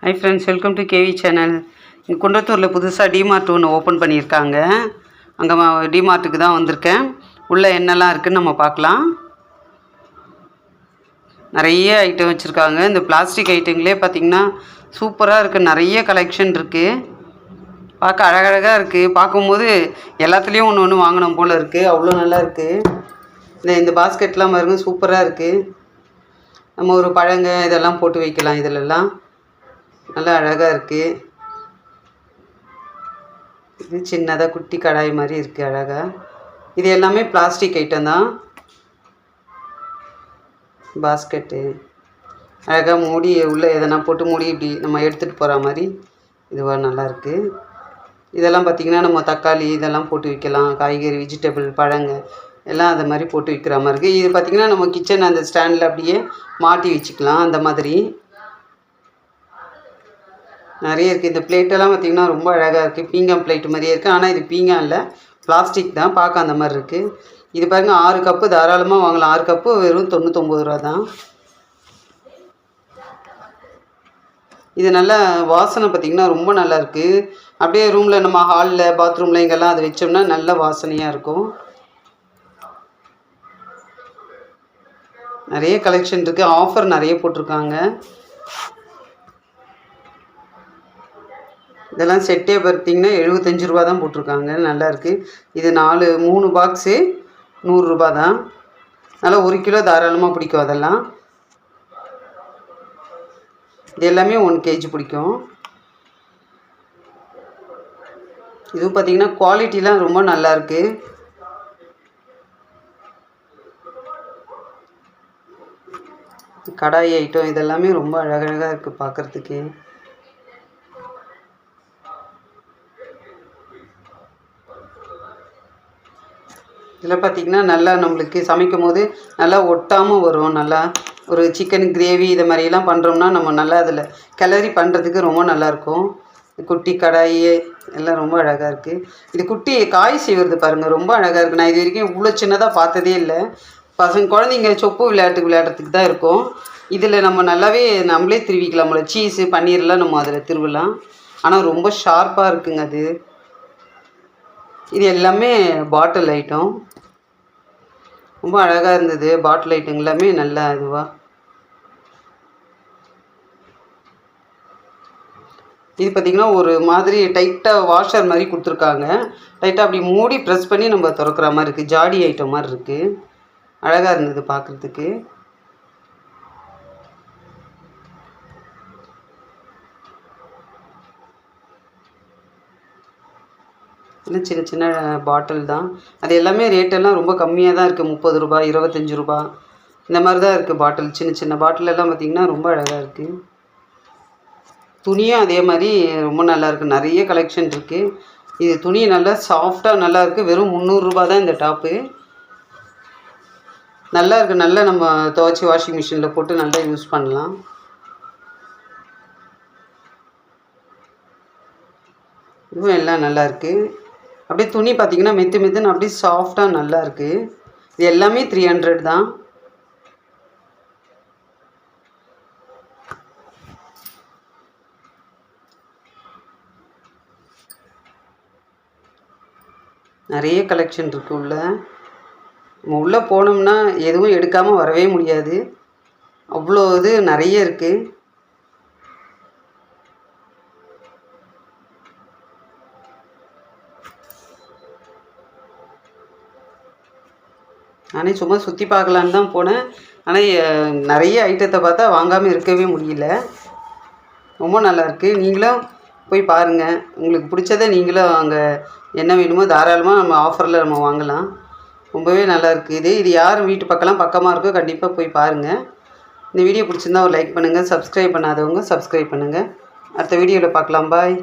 High friends, welcome to KV channel. இங்கே குன்றத்தூரில் புதுசாக டிமார்ட் ஒன்று ஓப்பன் பண்ணியிருக்காங்க. அங்கே டிமார்ட்டுக்கு தான் வந்திருக்கேன். உள்ளே என்னெல்லாம் இருக்குதுன்னு நம்ம பார்க்கலாம். நிறைய ஐட்டம் வச்சுருக்காங்க. இந்த பிளாஸ்டிக் ஐட்டங்களே பார்த்திங்கன்னா சூப்பராக இருக்குது. நிறைய கலெக்ஷன் இருக்குது. பார்க்க அழகழகாக இருக்குது. பார்க்கும்போது எல்லாத்துலேயும் ஒன்று ஒன்று வாங்கணும் போல் இருக்குது. அவ்வளோ நல்லா இருக்குது. இந்த பாஸ்கெட்லாம் பாருங்க, சூப்பராக இருக்குது. நம்ம ஒரு பழங்க இதெல்லாம் போட்டு வைக்கலாம். இதிலெல்லாம் நல்லா அழகாக இருக்குது. இது சின்னதாக குட்டி கடாய் மாதிரி இருக்குது அழகாக. இது எல்லாமே பிளாஸ்டிக் ஐட்டம் தான். பாஸ்கெட்டு அழகாக மூடி உள்ளே எதனா போட்டு மூடி இப்படி நம்ம எடுத்துகிட்டு போகிற மாதிரி இதுவாக நல்லாயிருக்கு. இதெல்லாம் பார்த்திங்கன்னா நம்ம தக்காளி இதெல்லாம் போட்டு வைக்கலாம். காய்கறி, வெஜிடபிள், பழங்க எல்லாம் அது மாதிரி போட்டு வைக்கிற மாதிரி இருக்குது. இது பார்த்திங்கன்னா நம்ம கிச்சன் அந்த ஸ்டாண்டில் அப்படியே மாட்டி வச்சுக்கலாம். அந்த மாதிரி நிறைய இருக்குது. இந்த பிளேட்டெல்லாம் பார்த்திங்கன்னா ரொம்ப அழகாக இருக்குது. பீங்கான் பிளேட்டு மாதிரியே இருக்குது. ஆனால் இது பீங்கான் இல்லை, பிளாஸ்டிக் தான். பார்க்க அந்த மாதிரி இருக்குது. இது பாருங்கள், 6 கப்பு தாராளமாக வாங்கலாம். 6 கப்பு வெறும் 99 ரூபா தான். இது நல்ல வாசனை பார்த்திங்கன்னா ரொம்ப நல்லாயிருக்கு. அப்படியே ரூமில் நம்ம ஹாலில் பாத்ரூமில் இங்கெல்லாம் அதை வச்சோம்னா நல்ல வாசனையாக இருக்கும். நிறைய கலெக்ஷன் இருக்குது. ஆஃபர் நிறைய போட்டிருக்காங்க. இதெல்லாம் செட்டே பார்த்திங்கன்னா 75 ரூபா தான் போட்டிருக்காங்க. நல்லாயிருக்கு. இது 3 பாக்ஸு 100 ரூபா தான். நல்லா 1 கிலோ தாராளமாக பிடிக்கும். அதெல்லாம் இது எல்லாமே 1 kg பிடிக்கும். இதுவும் பார்த்திங்கன்னா குவாலிட்டிலாம் ரொம்ப நல்லாயிருக்கு. கடாய் ஐட்டம் இதெல்லாமே ரொம்ப அழகழகாக இருக்குது பார்க்குறதுக்கு. இதில் பார்த்திங்கன்னா நல்லா நம்மளுக்கு சமைக்கும் போது நல்லா ஒட்டாமல் வரும். நல்லா ஒரு சிக்கன் கிரேவி இதை மாதிரிலாம் பண்ணுறோம்னா நம்ம நல்லா அதில் கிளறி பண்ணுறதுக்கு ரொம்ப நல்லாயிருக்கும். குட்டி கடாய் எல்லாம் ரொம்ப அழகாக இருக்குது. இது குட்டி காய் செய்வது பாருங்கள், ரொம்ப அழகாக இருக்குது. நான் இது வரைக்கும் இவ்வளோ சின்னதாக பார்த்ததே இல்லை. குழந்தைங்க சொப்பு விளையாடுறதுக்கு தான் இருக்கும். இதில் நம்ம நல்லாவே நம்மளே திருவிக்கலாம். சீஸு பன்னீர்லாம் நம்ம அதில் திருவலாம். ஆனால் ரொம்ப ஷார்ப்பாக இருக்குங்க அது. இது எல்லாமே பாட்டில் ஐட்டம். ரொம்ப அழகாக இருந்தது. பாட்டில் ஐட்டம் எல்லாமே நல்லா இதுவாக. இது பார்த்திங்கன்னா ஒரு மாதிரி டைட்டாக வாஷர் மாதிரி கொடுத்துருக்காங்க. டைட்டாக அப்படி மூடி ப்ரெஸ் பண்ணி நம்ம திறக்கிற மாதிரி இருக்குது. ஜாடி ஐட்டம் மாதிரி இருக்குது. அழகாக இருந்தது பார்க்குறதுக்கு. இன்னும் சின்ன சின்ன பாட்டில் தான். அது எல்லாமே ரேட்டெல்லாம் ரொம்ப கம்மியாக தான் இருக்குது. 30 ரூபா, 25 ரூபா இந்த மாதிரி தான் இருக்குது பாட்டில். சின்ன சின்ன பாட்டில் எல்லாம் பார்த்திங்கன்னா ரொம்ப அழகாக இருக்குது. துணியும் அதே மாதிரி ரொம்ப நல்லாயிருக்கு. நிறைய கலெக்ஷன் இருக்குது. இது துணி நல்லா சாஃப்டாக நல்லாயிருக்கு. வெறும் 300 ரூபா தான் இந்த டாப்பு. நல்லா இருக்குது. நல்லா நம்ம துவைச்சி வாஷிங் மிஷினில் போட்டு நல்லா யூஸ் பண்ணலாம். இதுவும் எல்லாம் நல்லாயிருக்கு. அப்படியே துணி பார்த்திங்கன்னா மெத்துன்னு அப்படியே சாஃப்டாக நல்லா இருக்குது. இது எல்லாமே 300 தான். நிறைய கலெக்ஷன் இருக்குது உள்ளே. நம்ம உள்ளே போனோம்னா எதுவும் எடுக்காமல் வரவே முடியாது. அவ்வளோ இது நிறைய இருக்குது. நானே சும்மா சுற்றி பார்க்கலான்னு தான் போனேன். ஆனால் நிறைய ஐட்டத்தை பார்த்தா வாங்காமல் இருக்கவே முடியல. ரொம்ப நல்லாயிருக்கு. நீங்களும் போய் பாருங்கள். உங்களுக்கு பிடிச்சதை நீங்களும் அங்கே என்ன வேணுமோ தாராளமாக நம்ம ஆஃபரில் நம்ம வாங்கலாம். ரொம்பவே நல்லாயிருக்கு. இது யார் வீட்டு பக்கமாக இருக்கோ கண்டிப்பாக போய் பாருங்கள். இந்த வீடியோ பிடிச்சிருந்தா ஒரு லைக் பண்ணுங்கள். சப்ஸ்கிரைப் பண்ணாதவங்க சப்ஸ்கிரைப் பண்ணுங்கள். அடுத்த வீடியோவில் பார்க்கலாம். பாய்.